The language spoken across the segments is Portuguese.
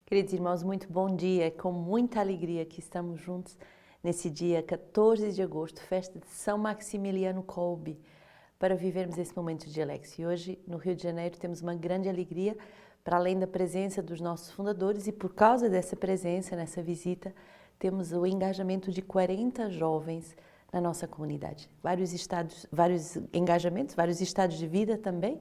Queridos irmãos, muito bom dia. É com muita alegria que estamos juntos nesse dia 14 de agosto, festa de São Maximiliano Kolbe, para vivermos esse momento de Alex. E hoje, no Rio de Janeiro, temos uma grande alegria, para além da presença dos nossos fundadores, e por causa dessa presença, nessa visita, temos o engajamento de 40 jovens na nossa comunidade. Vários engajamentos, vários estados de vida também,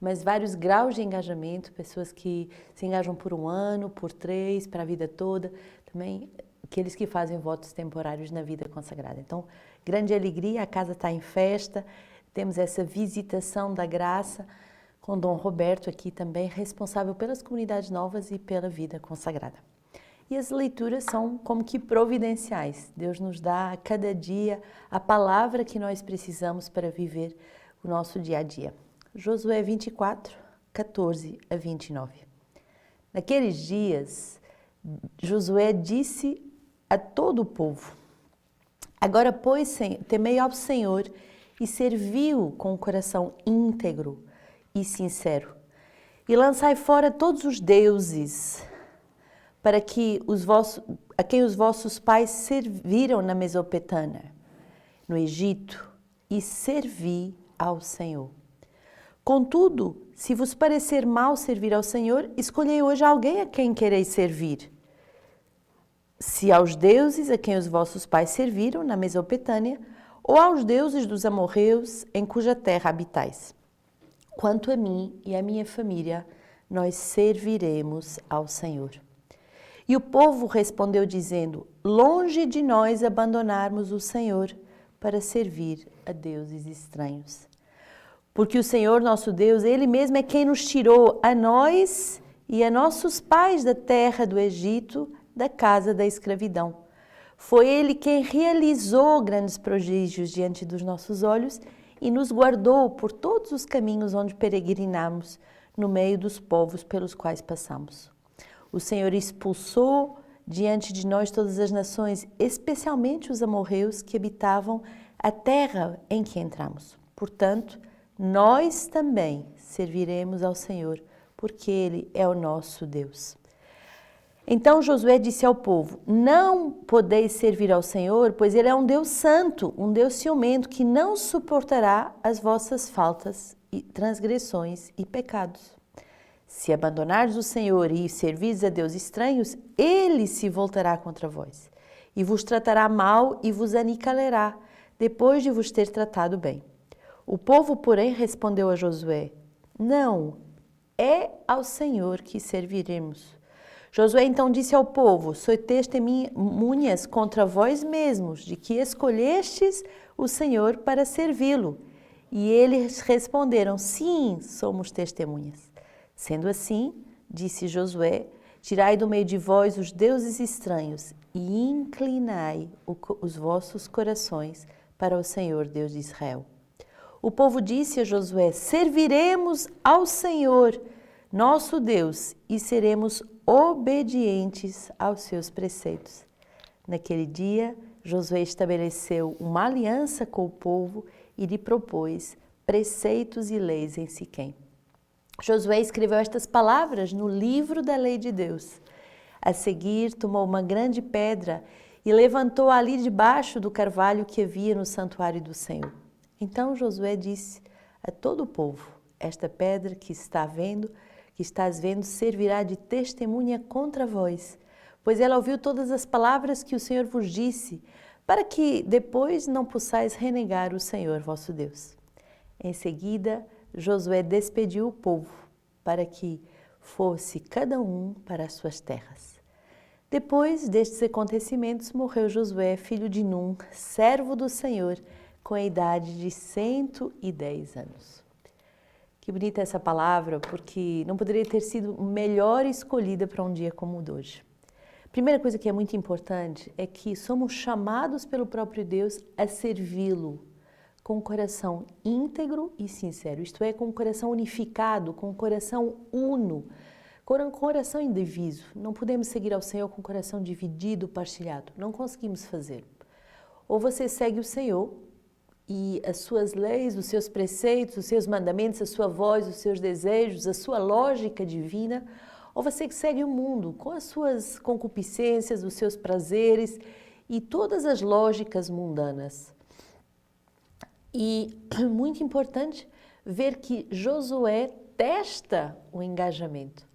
mas vários graus de engajamento, pessoas que se engajam por 1 ano, por 3, para a vida toda, também aqueles que fazem votos temporários na vida consagrada. Então, grande alegria, a casa está em festa, temos essa visitação da graça com Dom Roberto aqui também, responsável pelas comunidades novas e pela vida consagrada. E as leituras são como que providenciais. Deus nos dá a cada dia a palavra que nós precisamos para viver o nosso dia a dia. Josué 24, 14 a 29. Naqueles dias, Josué disse a todo o povo: agora, pois, temei ao Senhor e servi-o com o coração íntegro e sincero. E lançai fora todos os deuses para que a quem os vossos pais serviram na Mesopotâmia, no Egito, e servi ao Senhor. Contudo, se vos parecer mal servir ao Senhor, escolhei hoje alguém a quem quereis servir. Se aos deuses a quem os vossos pais serviram na Mesopotâmia, ou aos deuses dos amorreus em cuja terra habitais. Quanto a mim e a minha família, nós serviremos ao Senhor. E o povo respondeu dizendo: longe de nós abandonarmos o Senhor para servir a deuses estranhos. Porque o Senhor nosso Deus, Ele mesmo é quem nos tirou a nós e a nossos pais da terra do Egito, da casa da escravidão. Foi Ele quem realizou grandes prodígios diante dos nossos olhos e nos guardou por todos os caminhos onde peregrinamos, no meio dos povos pelos quais passamos. O Senhor expulsou diante de nós todas as nações, especialmente os amorreus que habitavam a terra em que entramos. Portanto, nós também serviremos ao Senhor, porque Ele é o nosso Deus. Então Josué disse ao povo: não podeis servir ao Senhor, pois Ele é um Deus santo, um Deus ciumento, que não suportará as vossas faltas, e transgressões e pecados. Se abandonardes o Senhor e servirdes a deuses estranhos, Ele se voltará contra vós, e vos tratará mal e vos aniquilará, depois de vos ter tratado bem. O povo, porém, respondeu a Josué: não, é ao Senhor que serviremos. Josué então disse ao povo: sois testemunhas contra vós mesmos de que escolhestes o Senhor para servi-lo. E eles responderam: sim, somos testemunhas. Sendo assim, disse Josué: tirai do meio de vós os deuses estranhos e inclinai os vossos corações para o Senhor Deus de Israel. O povo disse a Josué: serviremos ao Senhor, nosso Deus, e seremos obedientes aos seus preceitos. Naquele dia, Josué estabeleceu uma aliança com o povo e lhe propôs preceitos e leis em Siquém. Josué escreveu estas palavras no livro da lei de Deus. A seguir, tomou uma grande pedra e levantou ali debaixo do carvalho que havia no santuário do Senhor. Então Josué disse a todo o povo: esta pedra que estás vendo, servirá de testemunha contra vós, pois ela ouviu todas as palavras que o Senhor vos disse, para que depois não possais renegar o Senhor vosso Deus. Em seguida, Josué despediu o povo, para que fosse cada um para as suas terras. Depois destes acontecimentos, morreu Josué, filho de Num, servo do Senhor, com a idade de 110 anos. Que bonita essa palavra, porque não poderia ter sido melhor escolhida para um dia como o de hoje. Primeira coisa que é muito importante é que somos chamados pelo próprio Deus a servi-lo com um coração íntegro e sincero, isto é, com um coração unificado, com um coração uno, com um coração indiviso. Não podemos seguir ao Senhor com o coração dividido, partilhado, não conseguimos fazer. Ou você segue o Senhor e as suas leis, os seus preceitos, os seus mandamentos, a sua voz, os seus desejos, a sua lógica divina, Ou você que segue o mundo com as suas concupiscências, os seus prazeres e todas as lógicas mundanas. E muito importante ver que Josué testa o engajamento,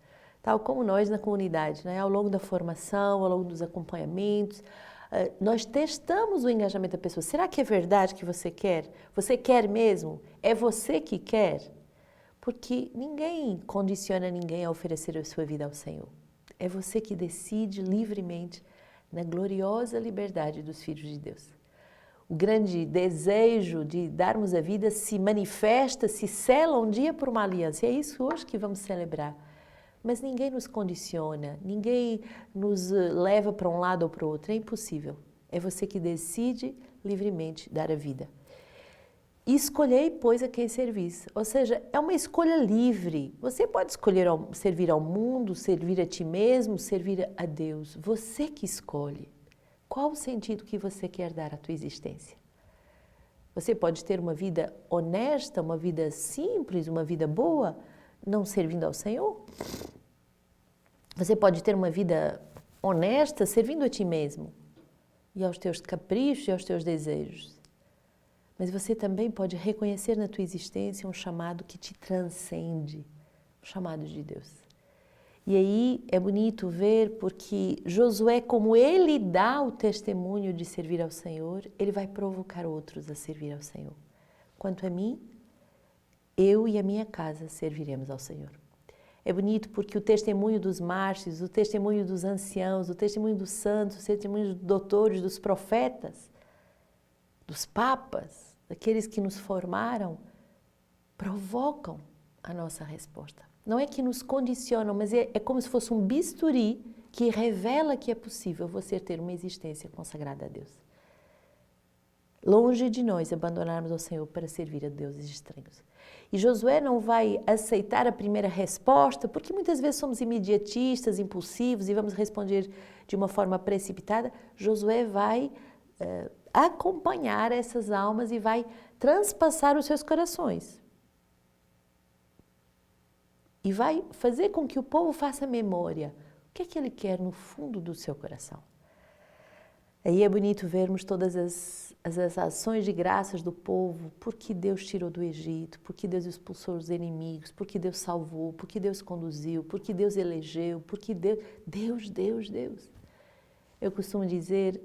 tal como nós na comunidade, né? Ao longo da formação, ao longo dos acompanhamentos, nós testamos o engajamento da pessoa. Será que é verdade que você quer? Você quer mesmo? É você que quer? Porque ninguém condiciona ninguém a oferecer a sua vida ao Senhor. É você que decide livremente na gloriosa liberdade dos filhos de Deus. O grande desejo de darmos a vida se manifesta, se sela um dia por uma aliança. E é isso hoje que vamos celebrar. Mas ninguém nos condiciona, ninguém nos leva para um lado ou para o outro. É impossível. É você que decide livremente dar a vida. E escolhei, pois, a quem servis. Ou seja, é uma escolha livre. Você pode escolher servir ao mundo, servir a ti mesmo, servir a Deus. Você que escolhe. Qual o sentido que você quer dar à tua existência? Você pode ter uma vida honesta, uma vida simples, uma vida boa, não servindo ao Senhor. Você pode ter uma vida honesta, servindo a ti mesmo e aos teus caprichos e aos teus desejos. Mas você também pode reconhecer na tua existência um chamado que te transcende, um chamado de Deus. E aí é bonito ver porque Josué, como ele dá o testemunho de servir ao Senhor, ele vai provocar outros a servir ao Senhor. Quanto a mim, eu e a minha casa serviremos ao Senhor. É bonito porque o testemunho dos mártires, o testemunho dos anciãos, o testemunho dos santos, o testemunho dos doutores, dos profetas, dos papas, daqueles que nos formaram, provocam a nossa resposta. Não é que nos condicionam, mas é como se fosse um bisturi que revela que é possível você ter uma existência consagrada a Deus. Longe de nós abandonarmos o Senhor para servir a deuses estranhos. E Josué não vai aceitar a primeira resposta, porque muitas vezes somos imediatistas, impulsivos e vamos responder de uma forma precipitada. Josué vai acompanhar essas almas e vai transpassar os seus corações. E vai fazer com que o povo faça memória. O que é que ele quer no fundo do seu coração? Aí é bonito vermos todas as ações de graças do povo, porque Deus tirou do Egito, porque Deus expulsou os inimigos, porque Deus salvou, porque Deus conduziu, porque Deus elegeu, porque Deus. Eu costumo dizer,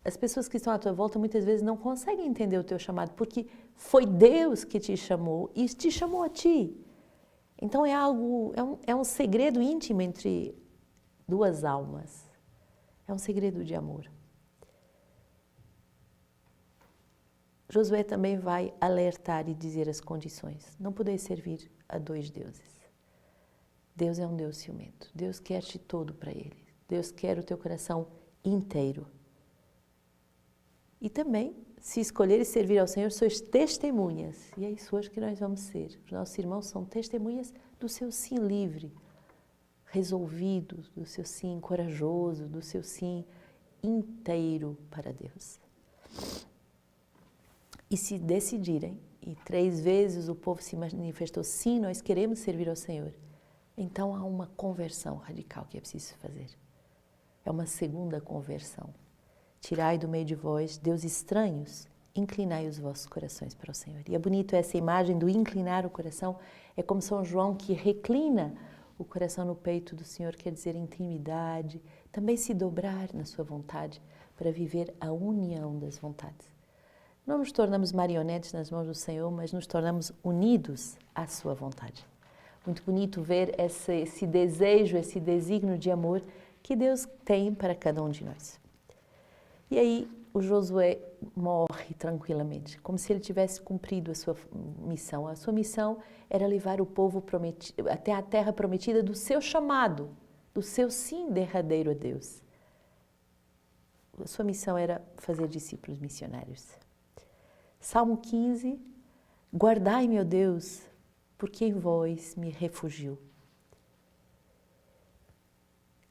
as pessoas que estão à tua volta muitas vezes não conseguem entender o teu chamado, porque foi Deus que te chamou e te chamou a ti. Então é um segredo íntimo entre duas almas. É um segredo de amor. Josué também vai alertar e dizer as condições. Não podeis servir a dois deuses. Deus é um Deus ciumento. Deus quer-te todo para Ele. Deus quer o teu coração inteiro. E também, se escolheres servir ao Senhor, sois testemunhas. E é isso hoje que nós vamos ser. Os nossos irmãos são testemunhas do seu sim livre, resolvido, do seu sim corajoso, do seu sim inteiro para Deus. E se decidirem, e 3 vezes o povo se manifestou, sim, nós queremos servir ao Senhor, então há uma conversão radical que é preciso fazer. É uma segunda conversão. Tirai do meio de vós, Deus estranhos, inclinai os vossos corações para o Senhor. E é bonito essa imagem do inclinar o coração, é como São João que reclina o coração no peito do Senhor, quer dizer intimidade, também se dobrar na sua vontade para viver a união das vontades. Não nos tornamos marionetes nas mãos do Senhor, mas nos tornamos unidos à sua vontade. Muito bonito ver esse desejo, esse desígnio de amor que Deus tem para cada um de nós. E aí o Josué morre tranquilamente, como se ele tivesse cumprido a sua missão. A sua missão era levar o povo até a terra prometida do seu chamado, do seu sim derradeiro a Deus. A sua missão era fazer discípulos missionários. Salmo 15, guardai, meu Deus, porque em vós me refugio.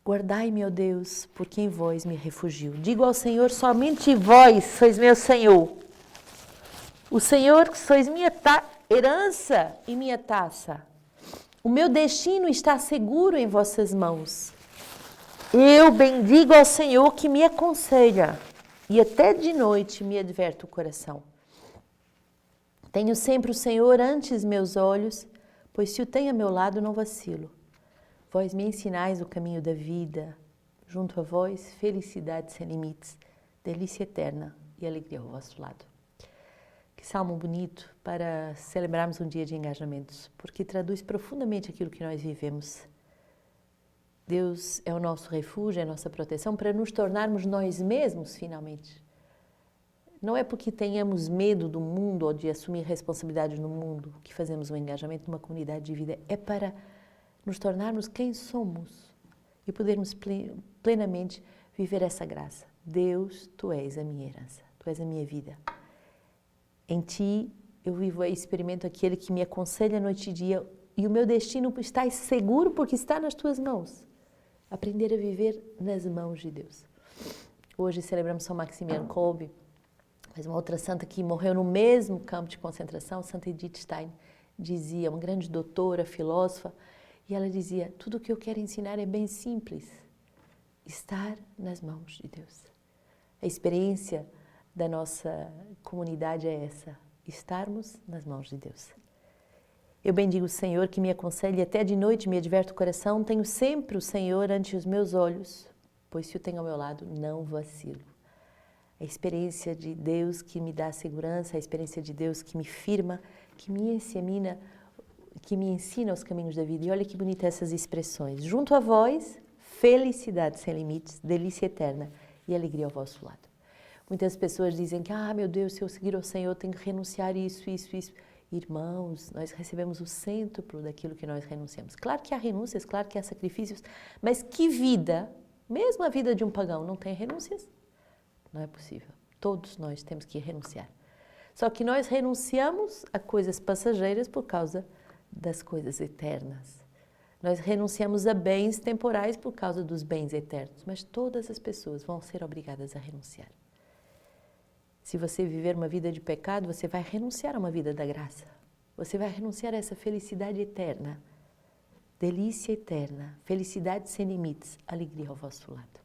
Guardai, meu Deus, porque em vós me refugio. Digo ao Senhor, somente vós sois meu Senhor. O Senhor sois minha herança e minha taça. O meu destino está seguro em vossas mãos. Eu bendigo ao Senhor que me aconselha, e até de noite me adverte o coração. Tenho sempre o Senhor ante meus olhos, pois se o tenho a meu lado, não vacilo. Vós me ensinais o caminho da vida, junto a vós, felicidade sem limites, delícia eterna e alegria ao vosso lado. Que salmo bonito para celebrarmos um dia de engajamentos, porque traduz profundamente aquilo que nós vivemos. Deus é o nosso refúgio, é a nossa proteção para nos tornarmos nós mesmos, finalmente. Não é porque tenhamos medo do mundo ou de assumir responsabilidade no mundo que fazemos um engajamento numa comunidade de vida. É para nos tornarmos quem somos e podermos plenamente viver essa graça. Deus, Tu és a minha herança, Tu és a minha vida. Em Ti eu vivo e experimento aquele que me aconselha noite e dia, e o meu destino está seguro porque está nas Tuas mãos. Aprender a viver nas mãos de Deus. Hoje celebramos São Maximiano Kolbe, mas uma outra santa que morreu no mesmo campo de concentração, Santa Edith Stein, dizia, uma grande doutora, filósofa, e ela dizia, tudo o que eu quero ensinar é bem simples, estar nas mãos de Deus. A experiência da nossa comunidade é essa, estarmos nas mãos de Deus. Eu bendigo o Senhor que me aconselha e até de noite me adverte o coração, tenho sempre o Senhor ante os meus olhos, pois se o tenho ao meu lado, não vacilo. A experiência de Deus que me dá segurança, a experiência de Deus que me firma, que me ensina os caminhos da vida. E olha que bonitas essas expressões. Junto a vós, felicidade sem limites, delícia eterna e alegria ao vosso lado. Muitas pessoas dizem que, meu Deus, se eu seguir ao Senhor, eu tenho que renunciar isso. Irmãos, nós recebemos o cêntuplo daquilo que nós renunciamos. Claro que há renúncias, claro que há sacrifícios, mas que vida, mesmo a vida de um pagão, não tem renúncias? Não é possível. Todos nós temos que renunciar. Só que nós renunciamos a coisas passageiras por causa das coisas eternas. Nós renunciamos a bens temporais por causa dos bens eternos, mas todas as pessoas vão ser obrigadas a renunciar. Se você viver uma vida de pecado, você vai renunciar a uma vida da graça. Você vai renunciar a essa felicidade eterna, delícia eterna, felicidade sem limites, alegria ao vosso lado.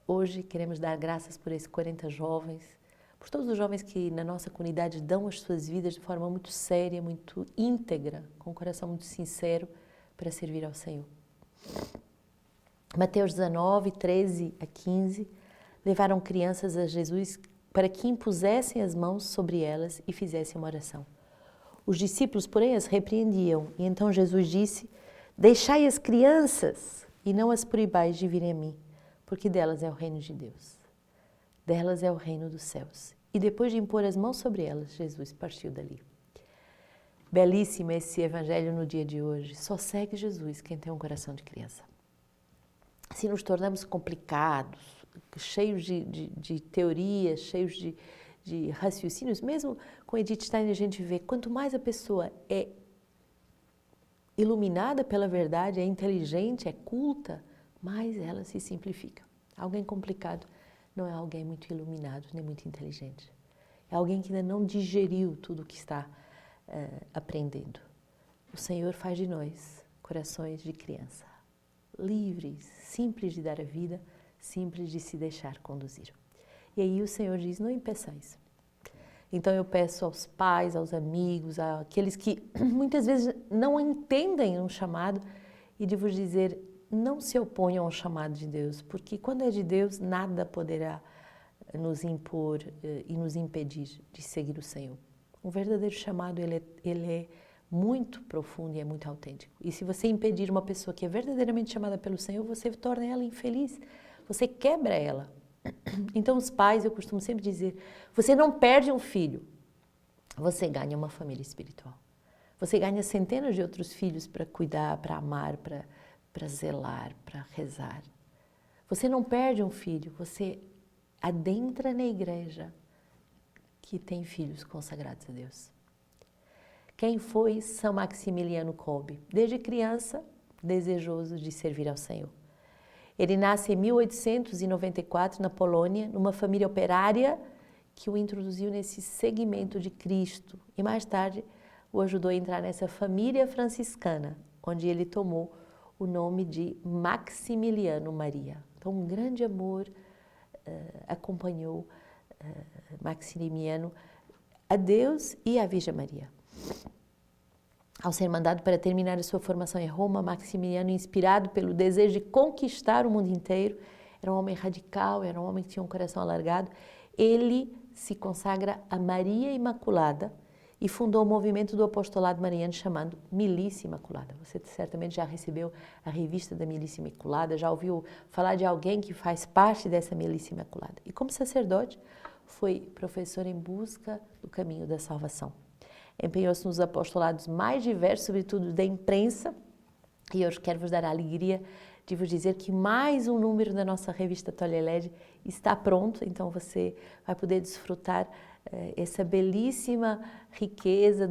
Hoje queremos dar graças por esses 40 jovens, por todos os jovens que na nossa comunidade dão as suas vidas de forma muito séria, muito íntegra, com um coração muito sincero para servir ao Senhor. Mateus 19, 13 a 15, levaram crianças a Jesus para que impusessem as mãos sobre elas e fizessem uma oração. Os discípulos, porém, as repreendiam, e então Jesus disse, deixai as crianças e não as proibais de virem a mim, porque delas é o reino de Deus, delas é o reino dos céus. E depois de impor as mãos sobre elas, Jesus partiu dali. Belíssimo esse evangelho no dia de hoje. Só segue Jesus quem tem um coração de criança. Se nos tornamos complicados, cheios de teorias, cheios de raciocínios, mesmo com Edith Stein a gente vê, quanto mais a pessoa é iluminada pela verdade, é inteligente, é culta, mais ela se simplifica. Alguém complicado não é alguém muito iluminado, nem muito inteligente. É alguém que ainda não digeriu tudo o que está aprendendo. O Senhor faz de nós corações de criança, livres, simples de dar a vida, simples de se deixar conduzir. E aí o Senhor diz, não impeçais. Então eu peço aos pais, aos amigos, àqueles que muitas vezes não entendem um chamado, e de vos dizer, não se oponham ao chamado de Deus, porque quando é de Deus, nada poderá nos impor e nos impedir de seguir o Senhor. Um verdadeiro chamado, ele é muito profundo e é muito autêntico. E se você impedir uma pessoa que é verdadeiramente chamada pelo Senhor, você torna ela infeliz, você quebra ela. Então os pais, eu costumo sempre dizer, você não perde um filho, você ganha uma família espiritual. Você ganha centenas de outros filhos para cuidar, para amar, para zelar, para rezar. Você não perde um filho, você adentra na igreja que tem filhos consagrados a Deus. Quem foi São Maximiliano Kolbe? Desde criança, desejoso de servir ao Senhor. Ele nasce em 1894 na Polônia, numa família operária que o introduziu nesse segmento de Cristo. E mais tarde, o ajudou a entrar nessa família franciscana, onde ele tomou o nome de Maximiliano Maria. Então, um grande amor acompanhou Maximiliano a Deus e à Virgem Maria. Ao ser mandado para terminar a sua formação em Roma, Maximiliano, inspirado pelo desejo de conquistar o mundo inteiro, era um homem radical, era um homem que tinha um coração alargado, ele se consagra a Maria Imaculada e fundou o movimento do apostolado mariano chamado Milícia Imaculada. Você certamente já recebeu a revista da Milícia Imaculada, já ouviu falar de alguém que faz parte dessa Milícia Imaculada. E como sacerdote, foi professor em busca do caminho da salvação. Empenhou-se nos apostolados mais diversos, sobretudo da imprensa, e hoje quero vos dar a alegria de vos dizer que mais um número da nossa revista Toleled está pronto, então você vai poder desfrutar essa belíssima riqueza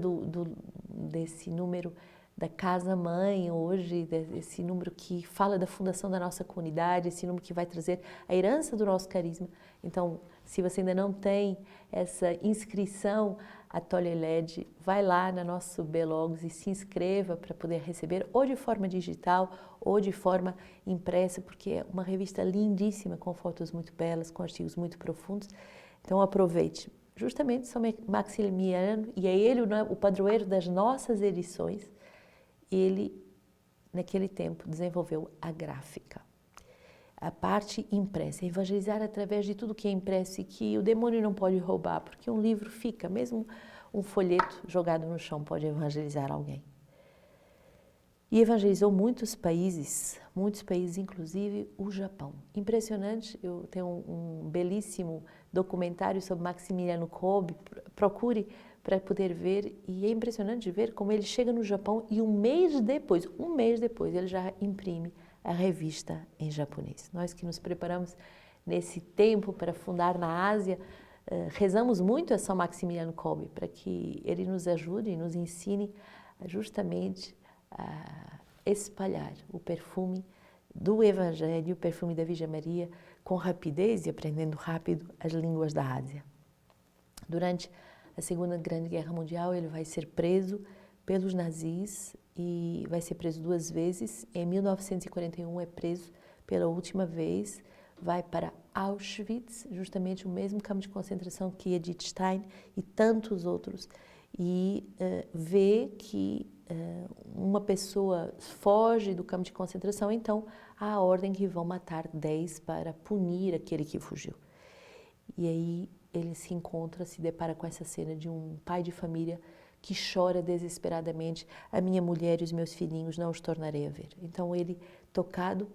desse número da Casa Mãe hoje, esse número que fala da fundação da nossa comunidade, esse número que vai trazer a herança do nosso carisma. Então, se você ainda não tem essa inscrição a Toleled, vai lá na nosso Belogos e se inscreva para poder receber ou de forma digital ou de forma impressa, porque é uma revista lindíssima, com fotos muito belas, com artigos muito profundos. Então aproveite. Justamente São Maximiliano, e é ele o padroeiro das nossas edições, ele, naquele tempo, desenvolveu a gráfica. A parte impressa, evangelizar através de tudo que é impresso e que o demônio não pode roubar, porque um livro fica, mesmo um folheto jogado no chão pode evangelizar alguém. E evangelizou muitos países, inclusive o Japão. Impressionante, eu tenho um belíssimo documentário sobre Maximiliano Kolbe, procure para poder ver, e é impressionante ver como ele chega no Japão e um mês depois, ele já imprime a revista em japonês. Nós que nos preparamos nesse tempo para fundar na Ásia, rezamos muito a São Maximiliano Kolbe para que ele nos ajude e nos ensine justamente a espalhar o perfume do Evangelho, o perfume da Virgem Maria, com rapidez e aprendendo rápido as línguas da Ásia. Durante a Segunda Grande Guerra Mundial, ele vai ser preso pelos nazis e vai ser preso 2 vezes. Em 1941 é preso pela última vez, vai para Auschwitz, justamente o mesmo campo de concentração que Edith Stein e tantos outros, e vê que uma pessoa foge do campo de concentração, então há a ordem que vão matar 10 para punir aquele que fugiu. E aí ele se depara com essa cena de um pai de família que chora desesperadamente: a minha mulher e os meus filhinhos não os tornarei a ver. Então ele, tocado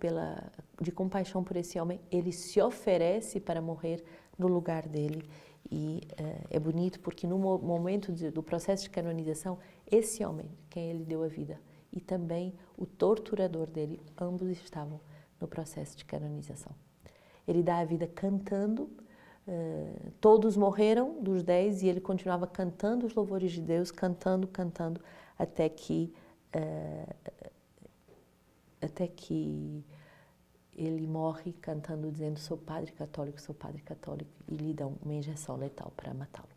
de compaixão por esse homem, ele se oferece para morrer no lugar dele. E é bonito porque no momento do processo de canonização, esse homem, quem ele deu a vida, e também o torturador dele, ambos estavam no processo de canonização. Ele dá a vida cantando, todos morreram dos 10 e ele continuava cantando os louvores de Deus, cantando, até que ele morre cantando, dizendo: sou padre católico, e lhe dão uma injeção letal para matá-lo.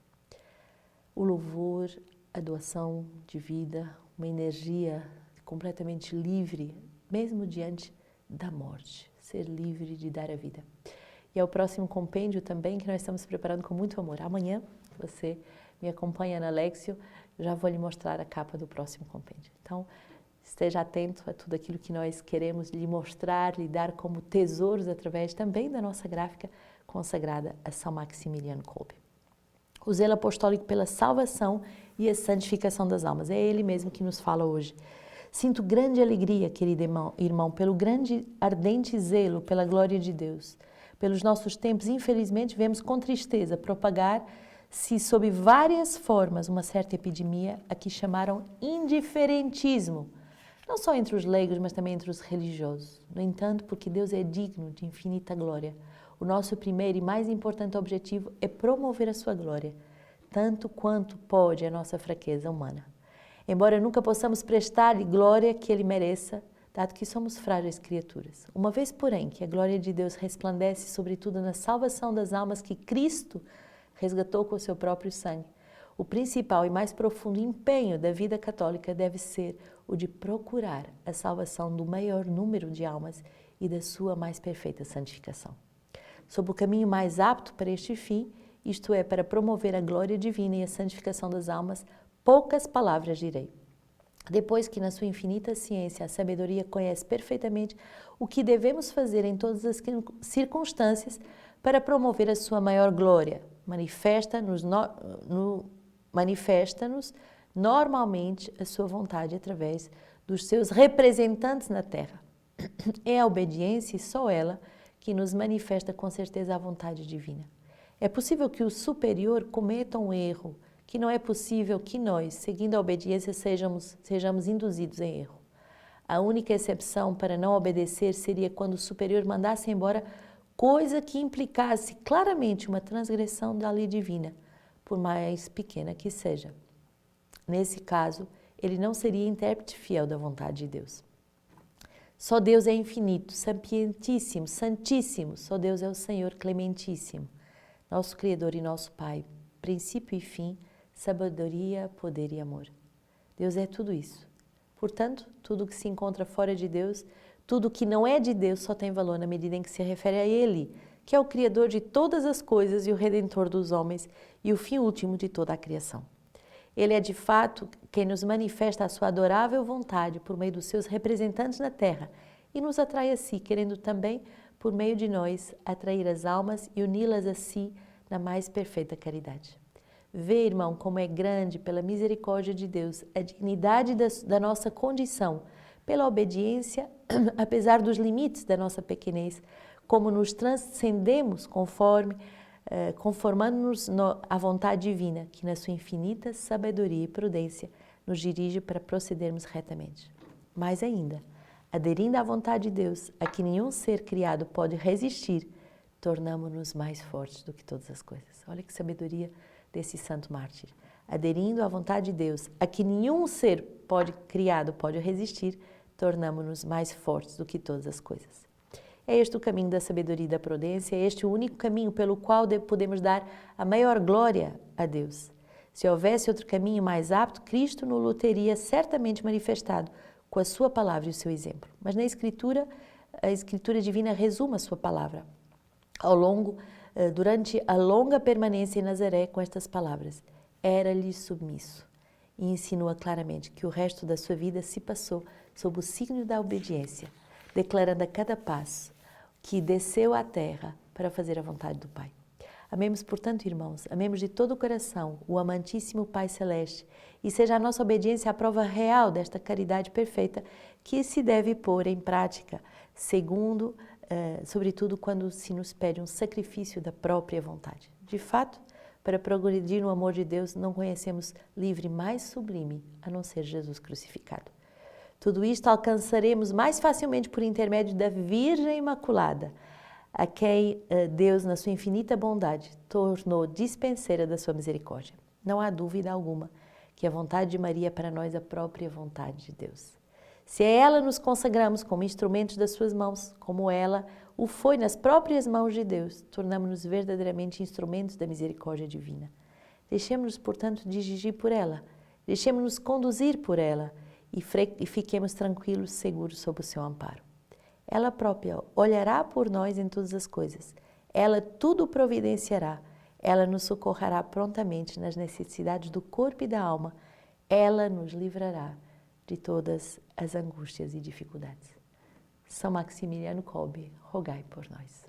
O louvor, a doação de vida, uma energia completamente livre, mesmo diante da morte, ser livre de dar a vida. E é o próximo compêndio também que nós estamos preparando com muito amor. Amanhã, você me acompanha na Lexio, já vou lhe mostrar a capa do próximo compêndio. Então, esteja atento a tudo aquilo que nós queremos lhe mostrar, lhe dar como tesouros através também da nossa gráfica consagrada a São Maximiliano Kolbe. O zelo apostólico pela salvação e a santificação das almas. É ele mesmo que nos fala hoje. Sinto grande alegria, querido irmão, pelo grande ardente zelo pela glória de Deus. Pelos nossos tempos, infelizmente, vemos com tristeza propagar-se sob várias formas uma certa epidemia a que chamaram indiferentismo, não só entre os leigos, mas também entre os religiosos. No entanto, porque Deus é digno de infinita glória, o nosso primeiro e mais importante objetivo é promover a sua glória, tanto quanto pode a nossa fraqueza humana. Embora nunca possamos prestar-lhe glória que ele mereça, dado que somos frágeis criaturas. Uma vez, porém, que a glória de Deus resplandece sobretudo na salvação das almas que Cristo resgatou com o seu próprio sangue, o principal e mais profundo empenho da vida católica deve ser o de procurar a salvação do maior número de almas e da sua mais perfeita santificação. Sob o caminho mais apto para este fim, isto é, para promover a glória divina e a santificação das almas, poucas palavras direi. Depois que na sua infinita ciência a sabedoria conhece perfeitamente o que devemos fazer em todas as circunstâncias para promover a sua maior glória, manifesta-nos normalmente a sua vontade através dos seus representantes na terra. É a obediência e só ela que nos manifesta com certeza a vontade divina. É possível que o superior cometa um erro, que não é possível que nós, seguindo a obediência, sejamos induzidos em erro. A única exceção para não obedecer seria quando o superior mandasse embora coisa que implicasse claramente uma transgressão da lei divina, por mais pequena que seja. Nesse caso, ele não seria intérprete fiel da vontade de Deus. Só Deus é infinito, sapientíssimo, santíssimo. Só Deus é o Senhor clementíssimo, nosso Criador e nosso Pai, princípio e fim, sabedoria, poder e amor. Deus é tudo isso. Portanto, tudo que se encontra fora de Deus, tudo que não é de Deus só tem valor na medida em que se refere a Ele, que é o Criador de todas as coisas e o Redentor dos homens e o fim último de toda a criação. Ele é de fato quem nos manifesta a sua adorável vontade por meio dos seus representantes na terra e nos atrai a si, querendo também, por meio de nós, atrair as almas e uni-las a si na mais perfeita caridade. Vê, irmão, como é grande, pela misericórdia de Deus, a dignidade da nossa condição, pela obediência, apesar dos limites da nossa pequenez, como nos transcendemos conformando-nos à vontade divina, que na sua infinita sabedoria e prudência nos dirige para procedermos retamente. Mais ainda, aderindo à vontade de Deus, a que nenhum ser criado pode resistir, tornamo-nos mais fortes do que todas as coisas. Olha que sabedoria desse santo mártir. Aderindo à vontade de Deus, a que nenhum ser criado pode resistir, tornamo-nos mais fortes do que todas as coisas. É este o caminho da sabedoria e da prudência, é este o único caminho pelo qual podemos dar a maior glória a Deus. Se houvesse outro caminho mais apto, Cristo nos teria certamente manifestado com a sua palavra e o seu exemplo. Mas na Escritura, a Escritura divina resume a sua palavra durante a longa permanência em Nazaré com estas palavras: era-lhe submisso. E insinua claramente que o resto da sua vida se passou sob o signo da obediência, declarando a cada passo que desceu à terra para fazer a vontade do Pai. Amemos, portanto, irmãos, amemos de todo o coração o amantíssimo Pai Celeste e seja a nossa obediência a prova real desta caridade perfeita que se deve pôr em prática, sobretudo quando se nos pede um sacrifício da própria vontade. De fato, para progredir no amor de Deus, não conhecemos livre mais sublime a não ser Jesus crucificado. Tudo isto alcançaremos mais facilmente por intermédio da Virgem Imaculada, a quem Deus, na sua infinita bondade, tornou dispenseira da sua misericórdia. Não há dúvida alguma que a vontade de Maria é para nós a própria vontade de Deus. Se a ela nos consagramos como instrumentos das suas mãos, como ela o foi nas próprias mãos de Deus, tornamos-nos verdadeiramente instrumentos da misericórdia divina. Deixemos-nos, portanto, dirigir por ela, deixemos-nos conduzir por ela e fiquemos tranquilos, seguros sob o seu amparo. Ela própria olhará por nós em todas as coisas. Ela tudo providenciará. Ela nos socorrerá prontamente nas necessidades do corpo e da alma. Ela nos livrará de todas as angústias e dificuldades. São Maximiliano Kolbe, rogai por nós.